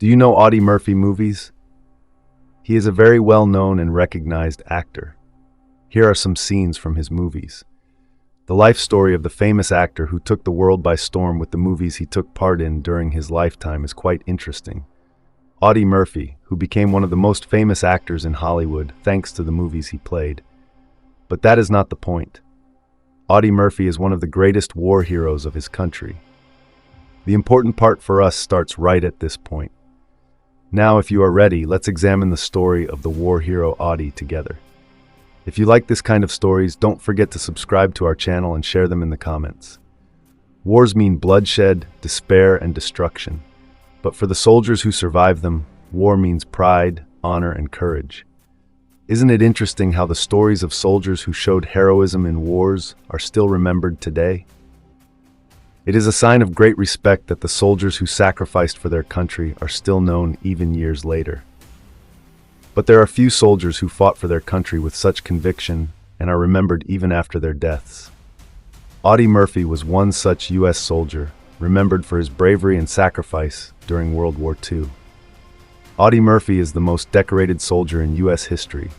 Do you know Audie Murphy movies? He is a very well-known and recognized actor. Here are some scenes from his movies. The life story of the famous actor who took the world by storm with the movies he took part in during his lifetime is quite interesting. Audie Murphy, who became one of the most famous actors in Hollywood thanks to the movies he played. But that is not the point. Audie Murphy is one of the greatest war heroes of his country. The important part for us starts right at this point. Now, if you are ready, let's examine the story of the war hero Audie together. If you like this kind of stories, don't forget to subscribe to our channel and share them in the comments. Wars mean bloodshed, despair, and destruction. But for the soldiers who survive them, war means pride, honor, and courage. Isn't it interesting how the stories of soldiers who showed heroism in wars are still remembered today? It is a sign of great respect that the soldiers who sacrificed for their country are still known even years later. But there are few soldiers who fought for their country with such conviction and are remembered even after their deaths. Audie Murphy was one such U.S. soldier, remembered for his bravery and sacrifice during World War II. Audie Murphy is the most decorated soldier in U.S. history.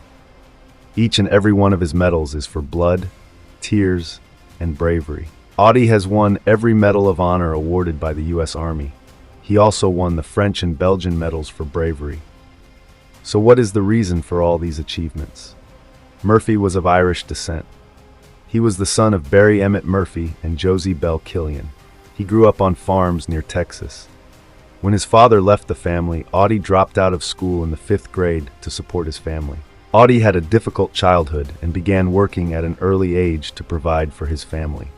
Each and every one of his medals is for blood, tears, and bravery. Audie has won every Medal of Honor awarded by the U.S. Army. He also won the French and Belgian medals for bravery. So what is the reason for all these achievements? Murphy was of Irish descent. He was the son of Barry Emmett Murphy and Josie Bell Killian. He grew up on farms near Texas. When his father left the family, Audie dropped out of school in the 5th grade to support his family. Audie had a difficult childhood and began working at an early age to provide for his family.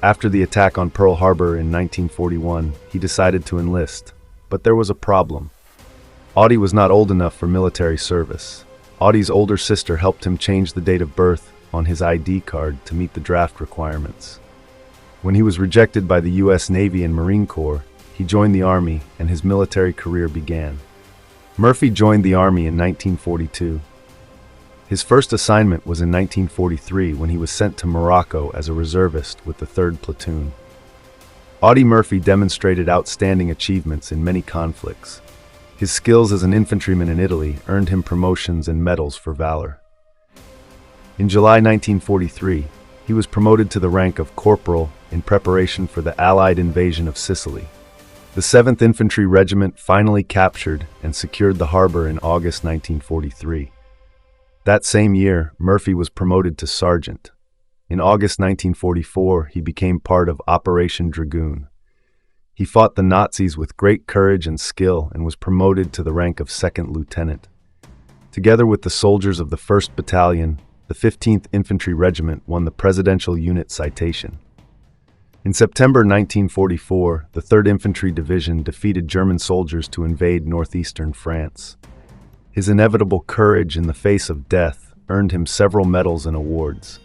After the attack on Pearl Harbor in 1941, he decided to enlist, but there was a problem. Audie was not old enough for military service. Audie's older sister helped him change the date of birth on his ID card to meet the draft requirements. When he was rejected by the U.S. Navy and Marine Corps, he joined the Army and his military career began. Murphy joined the Army in 1942. His first assignment was in 1943 when he was sent to Morocco as a reservist with the 3rd Platoon. Audie Murphy demonstrated outstanding achievements in many conflicts. His skills as an infantryman in Italy earned him promotions and medals for valor. In July 1943, he was promoted to the rank of corporal in preparation for the Allied invasion of Sicily. The 7th Infantry Regiment finally captured and secured the harbor in August 1943. That same year, Murphy was promoted to sergeant. In August 1944, he became part of Operation Dragoon. He fought the Nazis with great courage and skill and was promoted to the rank of 2nd lieutenant. Together with the soldiers of the 1st Battalion, the 15th Infantry Regiment won the Presidential Unit Citation. In September 1944, the 3rd Infantry Division defeated German soldiers to invade northeastern France. His inevitable courage in the face of death earned him several medals and awards.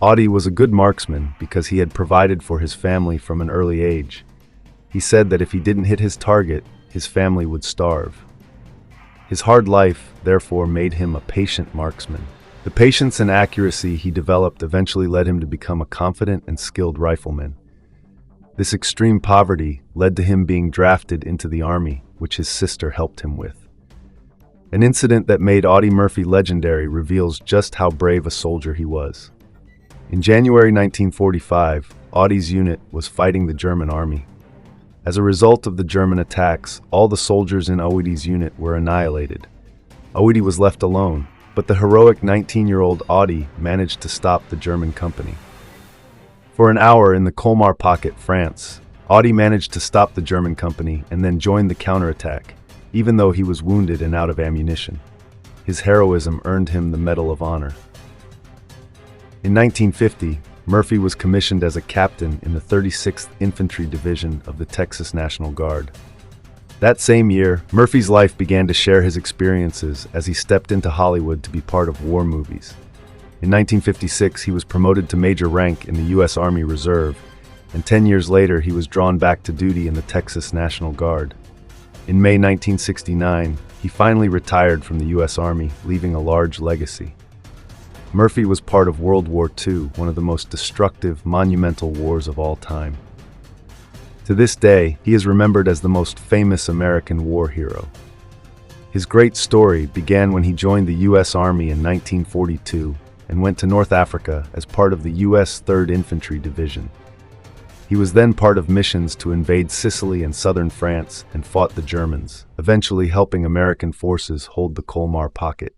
Audie was a good marksman because he had provided for his family from an early age. He said that if he didn't hit his target, his family would starve. His hard life, therefore, made him a patient marksman. The patience and accuracy he developed eventually led him to become a confident and skilled rifleman. This extreme poverty led to him being drafted into the Army, which his sister helped him with. An incident that made Audie Murphy legendary reveals just how brave a soldier he was. In January 1945, Audie's unit was fighting the German army. As a result of the German attacks, all the soldiers in Audie's unit were annihilated. Audie was left alone, but the heroic 19-year-old Audie managed to stop the German company. For an hour in the Colmar Pocket, France, Audie managed to stop the German company and then joined the counterattack, even though he was wounded and out of ammunition. His heroism earned him the Medal of Honor. In 1950, Murphy was commissioned as a captain in the 36th Infantry Division of the Texas National Guard. That same year, Murphy's life began to share his experiences as he stepped into Hollywood to be part of war movies. In 1956, he was promoted to major rank in the U.S. Army Reserve, and 10 years later he was drawn back to duty in the Texas National Guard. In May 1969, he finally retired from the U.S. Army, leaving a large legacy. Murphy was part of World War II, one of the most destructive, monumental wars of all time. To this day, he is remembered as the most famous American war hero. His great story began when he joined the U.S. Army in 1942 and went to North Africa as part of the U.S. 3rd Infantry Division. He was then part of missions to invade Sicily and southern France and fought the Germans, eventually helping American forces hold the Colmar Pocket.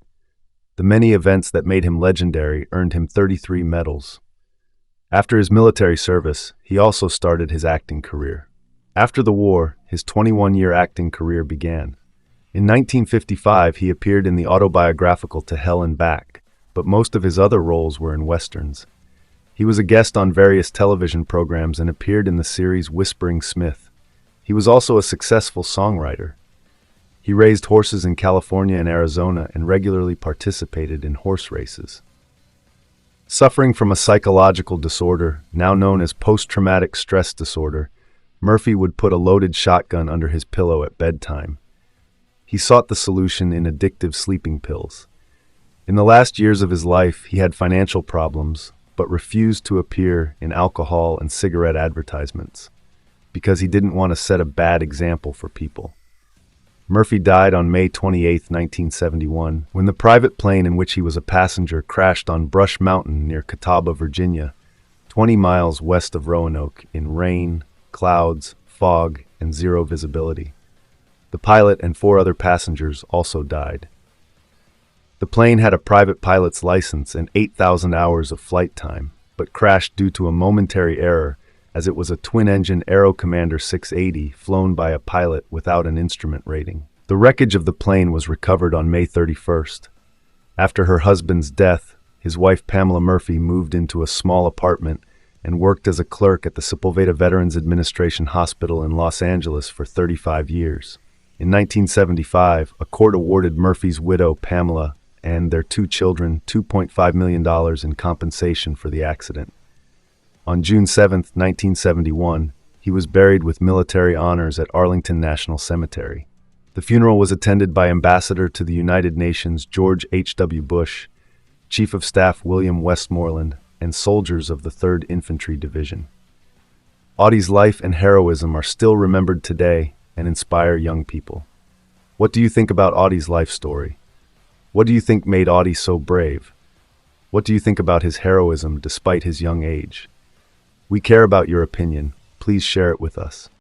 The many events that made him legendary earned him 33 medals. After his military service, he also started his acting career. After the war, his 21-year acting career began. In 1955, he appeared in the autobiographical To Hell and Back, but most of his other roles were in westerns. He was a guest on various television programs and appeared in the series Whispering Smith. He was also a successful songwriter. He raised horses in California and Arizona and regularly participated in horse races. Suffering from a psychological disorder, now known as post-traumatic stress disorder, Murphy would put a loaded shotgun under his pillow at bedtime. He sought the solution in addictive sleeping pills. In the last years of his life, he had financial problems, but refused to appear in alcohol and cigarette advertisements because he didn't want to set a bad example for people. Murphy died on May 28, 1971, when the private plane in which he was a passenger crashed on Brush Mountain near Catawba, Virginia, 20 miles west of Roanoke, in rain, clouds, fog, and zero visibility. The pilot and 4 other passengers also died. The plane had a private pilot's license and 8,000 hours of flight time, but crashed due to a momentary error, as it was a twin-engine Aero Commander 680 flown by a pilot without an instrument rating. The wreckage of the plane was recovered on May 31st. After her husband's death, his wife Pamela Murphy moved into a small apartment and worked as a clerk at the Sepulveda Veterans Administration Hospital in Los Angeles for 35 years. In 1975, a court awarded Murphy's widow, Pamela, and their 2 children $2.5 million in compensation for the accident. On June 7, 1971, he was buried with military honors at Arlington National Cemetery. The funeral was attended by Ambassador to the United Nations George H.W. Bush, Chief of Staff William Westmoreland, and soldiers of the 3rd Infantry Division. Audie's life and heroism are still remembered today and inspire young people. What do you think about Audie's life story? What do you think made Audie so brave? What do you think about his heroism despite his young age? We care about your opinion. Please share it with us.